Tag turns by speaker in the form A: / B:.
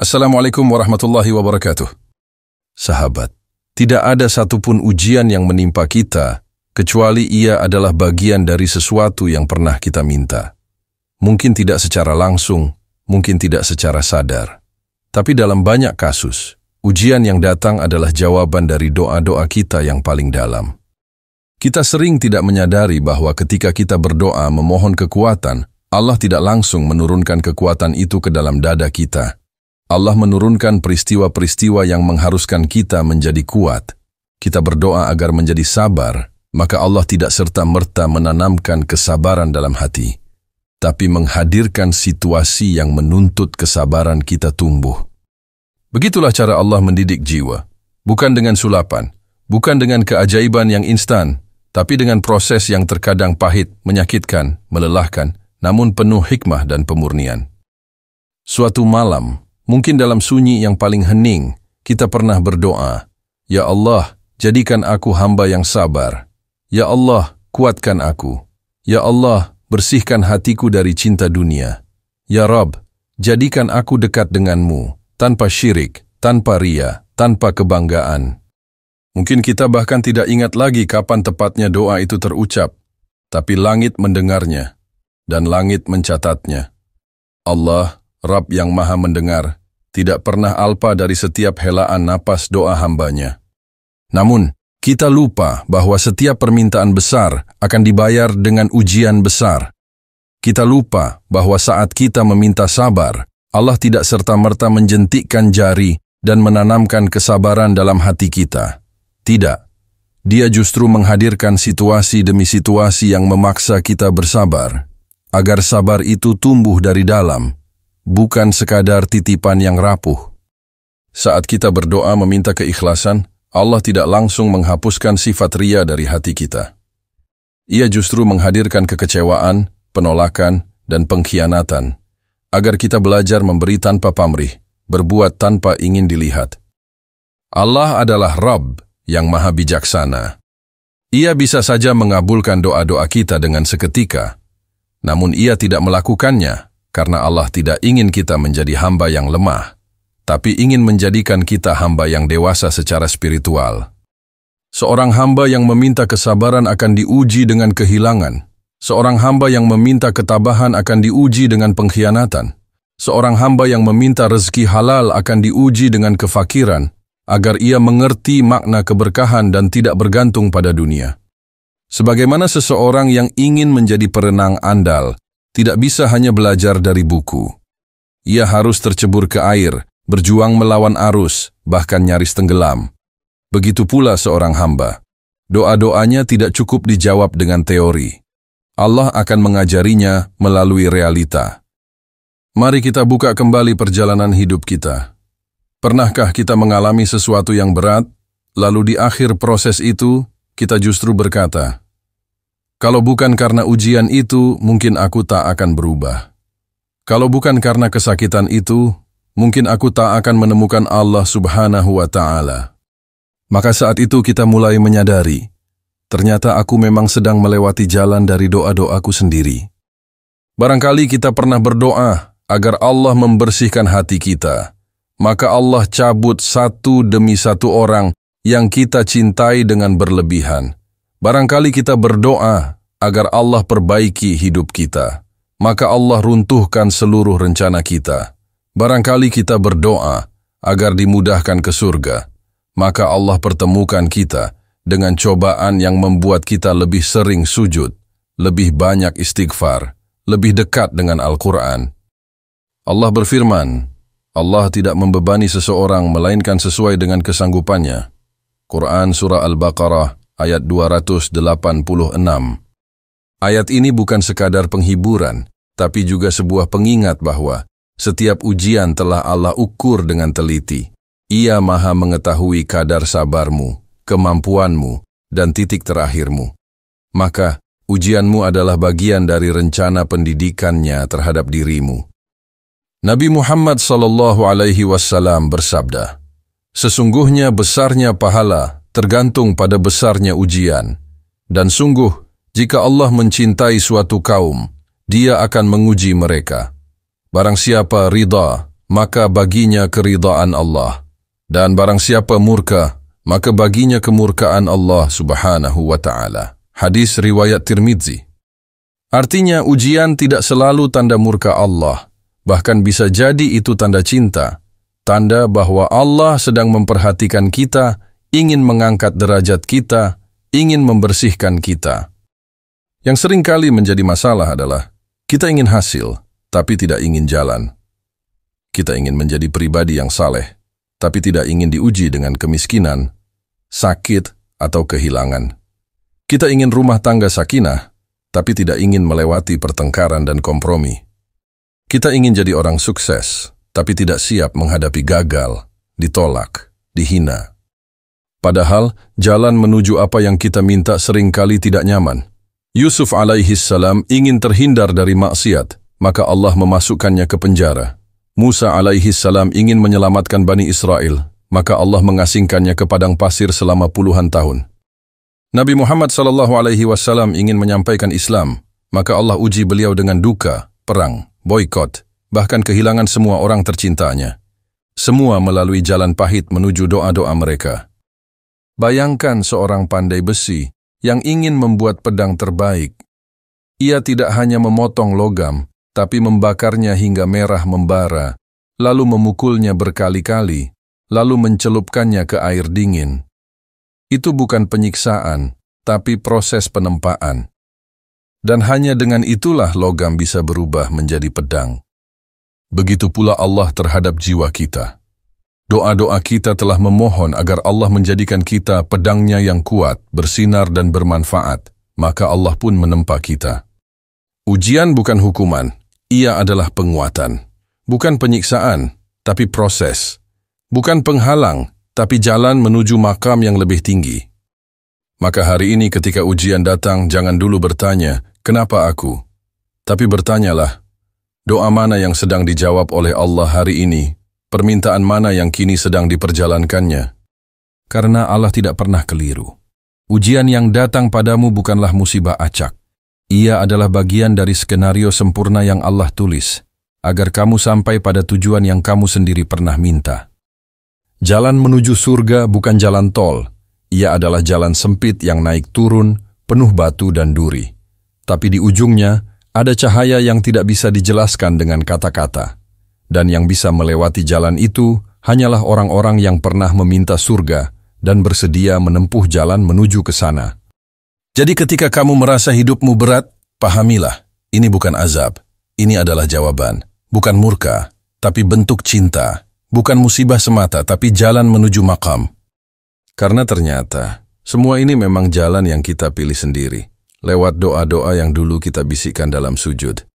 A: Assalamualaikum warahmatullahi wabarakatuh. Sahabat, tidak ada satupun ujian yang menimpa kita, kecuali ia adalah bagian dari sesuatu yang pernah kita minta. Mungkin tidak secara langsung, mungkin tidak secara sadar. Tapi dalam banyak kasus, ujian yang datang adalah jawaban dari doa-doa kita yang paling dalam. Kita sering tidak menyadari bahwa ketika kita berdoa memohon kekuatan, Allah tidak langsung menurunkan kekuatan itu ke dalam dada kita. Allah menurunkan peristiwa-peristiwa yang mengharuskan kita menjadi kuat. Kita berdoa agar menjadi sabar, maka Allah tidak serta-merta menanamkan kesabaran dalam hati, tapi menghadirkan situasi yang menuntut kesabaran kita tumbuh. Begitulah cara Allah mendidik jiwa, bukan dengan sulapan, bukan dengan keajaiban yang instan, tapi dengan proses yang terkadang pahit, menyakitkan, melelahkan, namun penuh hikmah dan pemurnian. Suatu malam, mungkin dalam sunyi yang paling hening, kita pernah berdoa, "Ya Allah, jadikan aku hamba yang sabar. Ya Allah, kuatkan aku. Ya Allah, bersihkan hatiku dari cinta dunia. Ya Rabb, jadikan aku dekat denganmu, tanpa syirik, tanpa ria, tanpa kebanggaan." Mungkin kita bahkan tidak ingat lagi kapan tepatnya doa itu terucap, tapi langit mendengarnya, dan langit mencatatnya. Allah, Rabb yang maha mendengar, tidak pernah alpa dari setiap helaan napas doa hambanya. Namun, kita lupa bahwa setiap permintaan besar akan dibayar dengan ujian besar. Kita lupa bahwa saat kita meminta sabar, Allah tidak serta-merta menjentikkan jari dan menanamkan kesabaran dalam hati kita. Tidak, Dia justru menghadirkan situasi demi situasi yang memaksa kita bersabar, agar sabar itu tumbuh dari dalam, bukan sekadar titipan yang rapuh. Saat kita berdoa meminta keikhlasan, Allah tidak langsung menghapuskan sifat ria dari hati kita. Ia justru menghadirkan kekecewaan, penolakan, dan pengkhianatan, agar kita belajar memberi tanpa pamrih, berbuat tanpa ingin dilihat. Allah adalah Rabb yang maha bijaksana. Ia bisa saja mengabulkan doa-doa kita dengan seketika, namun Ia tidak melakukannya, karena Allah tidak ingin kita menjadi hamba yang lemah, tapi ingin menjadikan kita hamba yang dewasa secara spiritual. Seorang hamba yang meminta kesabaran akan diuji dengan kehilangan. Seorang hamba yang meminta ketabahan akan diuji dengan pengkhianatan. Seorang hamba yang meminta rezeki halal akan diuji dengan kefakiran, agar ia mengerti makna keberkahan dan tidak bergantung pada dunia. Sebagaimana seseorang yang ingin menjadi perenang andal, tidak bisa hanya belajar dari buku. Ia harus tercebur ke air, berjuang melawan arus, bahkan nyaris tenggelam. Begitu pula seorang hamba. Doa-doanya tidak cukup dijawab dengan teori. Allah akan mengajarinya melalui realita. Mari kita buka kembali perjalanan hidup kita. Pernahkah kita mengalami sesuatu yang berat, lalu di akhir proses itu, kita justru berkata, "Kalau bukan karena ujian itu, mungkin aku tak akan berubah. Kalau bukan karena kesakitan itu, mungkin aku tak akan menemukan Allah Subhanahu wa Ta'ala." Maka saat itu kita mulai menyadari, ternyata aku memang sedang melewati jalan dari doa-doaku sendiri. Barangkali kita pernah berdoa agar Allah membersihkan hati kita, maka Allah cabut satu demi satu orang yang kita cintai dengan berlebihan. Barangkali kita berdoa agar Allah perbaiki hidup kita, maka Allah runtuhkan seluruh rencana kita. Barangkali kita berdoa agar dimudahkan ke surga, maka Allah pertemukan kita dengan cobaan yang membuat kita lebih sering sujud, lebih banyak istighfar, lebih dekat dengan Al-Quran. Allah berfirman, Allah tidak membebani seseorang melainkan sesuai dengan kesanggupannya. Quran Surah Al-Baqarah ayat 286. Ayat ini bukan sekadar penghiburan, tapi juga sebuah pengingat bahwa setiap ujian telah Allah ukur dengan teliti. Ia maha mengetahui kadar sabarmu, kemampuanmu, dan titik terakhirmu. Maka, ujianmu adalah bagian dari rencana pendidikannya terhadap dirimu. Nabi Muhammad SAW bersabda, "Sesungguhnya besarnya pahala tergantung pada besarnya ujian, dan sungguh, jika Allah mencintai suatu kaum, Dia akan menguji mereka. Barang siapa ridha, maka baginya keridhaan Allah. Dan barang siapa murka, maka baginya kemurkaan Allah Subhanahu wa Ta'ala. Hadis riwayat Tirmidzi. Artinya ujian tidak selalu tanda murka Allah, bahkan bisa jadi itu tanda cinta, tanda bahwa Allah sedang memperhatikan kita, ingin mengangkat derajat kita, ingin membersihkan kita. Yang seringkali menjadi masalah adalah kita ingin hasil, tapi tidak ingin jalan. Kita ingin menjadi pribadi yang saleh, tapi tidak ingin diuji dengan kemiskinan, sakit, atau kehilangan. Kita ingin rumah tangga sakinah, tapi tidak ingin melewati pertengkaran dan kompromi. Kita ingin jadi orang sukses, tapi tidak siap menghadapi gagal, ditolak, dihina. Padahal, jalan menuju apa yang kita minta seringkali tidak nyaman. Yusuf alaihissalam ingin terhindar dari maksiat, maka Allah memasukkannya ke penjara. Musa alaihissalam ingin menyelamatkan Bani Israel, maka Allah mengasingkannya ke padang pasir selama puluhan tahun. Nabi Muhammad SAW ingin menyampaikan Islam, maka Allah uji beliau dengan duka, perang, boikot, bahkan kehilangan semua orang tercintanya. Semua melalui jalan pahit menuju doa-doa mereka. Bayangkan seorang pandai besi yang ingin membuat pedang terbaik. Ia tidak hanya memotong logam, tapi membakarnya hingga merah membara, lalu memukulnya berkali-kali, lalu mencelupkannya ke air dingin. Itu bukan penyiksaan, tapi proses penempaan. Dan hanya dengan itulah logam bisa berubah menjadi pedang. Begitu pula Allah terhadap jiwa kita. Doa-doa kita telah memohon agar Allah menjadikan kita pedangnya yang kuat, bersinar dan bermanfaat, maka Allah pun menempa kita. Ujian bukan hukuman. Ia adalah penguatan. Bukan penyiksaan, tapi proses. Bukan penghalang, tapi jalan menuju makam yang lebih tinggi. Maka hari ini ketika ujian datang, jangan dulu bertanya, kenapa aku? Tapi bertanyalah, doa mana yang sedang dijawab oleh Allah hari ini? Permintaan mana yang kini sedang diperjalankannya? Karena Allah tidak pernah keliru. Ujian yang datang padamu bukanlah musibah acak. Ia adalah bagian dari skenario sempurna yang Allah tulis, agar kamu sampai pada tujuan yang kamu sendiri pernah minta. Jalan menuju surga bukan jalan tol, ia adalah jalan sempit yang naik turun, penuh batu dan duri. Tapi di ujungnya, ada cahaya yang tidak bisa dijelaskan dengan kata-kata. Dan yang bisa melewati jalan itu, hanyalah orang-orang yang pernah meminta surga dan bersedia menempuh jalan menuju ke sana. Jadi ketika kamu merasa hidupmu berat, pahamilah, ini bukan azab, ini adalah jawaban. Bukan murka, tapi bentuk cinta. Bukan musibah semata, tapi jalan menuju makam. Karena ternyata, semua ini memang jalan yang kita pilih sendiri, lewat doa-doa yang dulu kita bisikkan dalam sujud.